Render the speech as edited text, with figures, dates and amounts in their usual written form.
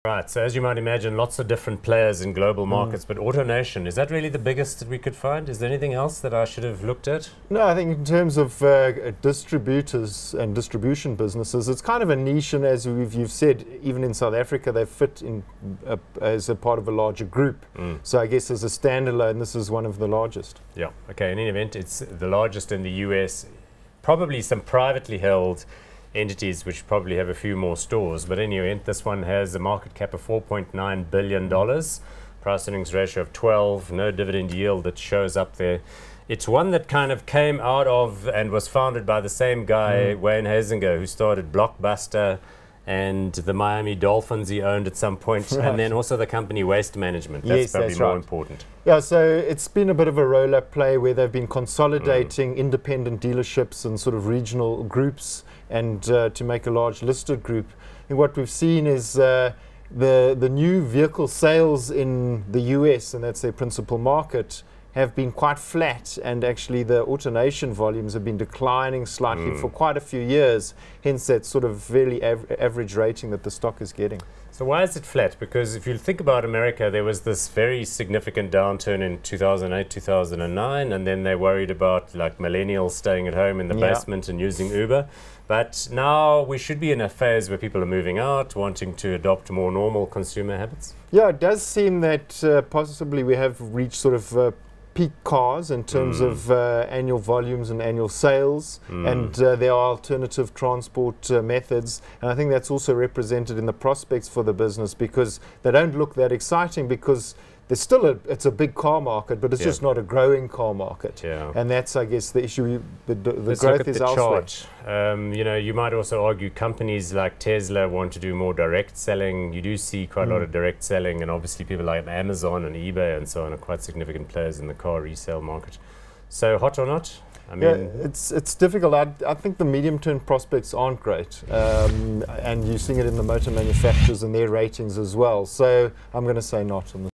Right, so as you might imagine, lots of different players in global markets, but AutoNation, is that really the biggest that we could find? Is there anything else that I should have looked at? No, I think in terms of distributors and distribution businesses, it's kind of a niche, and as you've said, even in South Africa, they fit in as a part of a larger group. So I guess as a standalone, this is one of the largest. Yeah, okay, in any event, it's the largest in the US, probably some privately held entities which probably have a few more stores, but anyway, this one has a market cap of $4.9 billion, price earnings ratio of 12, no dividend yield that shows up there. It's one that kind of came out of and was founded by the same guy, Wayne Huizenga, who started Blockbuster and the Miami Dolphins he owned at some point, and then also the company Waste Management. That's probably more important. Yeah, so it's been a bit of a roll-up play where they've been consolidating independent dealerships and sort of regional groups and to make a large listed group. And what we've seen is the new vehicle sales in the US, and that's their principal market, have been quite flat, and actually the AutoNation volumes have been declining slightly for quite a few years, hence that sort of very average rating that the stock is getting. So why is it flat? Because if you think about America, there was this very significant downturn in 2008, 2009, and then they worried about like millennials staying at home in the basement and using Uber. But now we should be in a phase where people are moving out, wanting to adopt more normal consumer habits. Yeah, it does seem that possibly we have reached sort of peak cars in terms of annual volumes and annual sales, and there are alternative transport methods, and I think that's also represented in the prospects for the business, because they don't look that exciting, because there's still it's a big car market, but it's just not a growing car market, and that's, I guess, the issue. The growth is elsewhere. You know, you might also argue companies like Tesla want to do more direct selling. You do see quite a lot of direct selling, and obviously people like Amazon and eBay and so on are quite significant players in the car resale market. So hot or not? I mean, it's difficult. I think the medium-term prospects aren't great, and you're seeing it in the motor manufacturers and their ratings as well. So I'm going to say not on the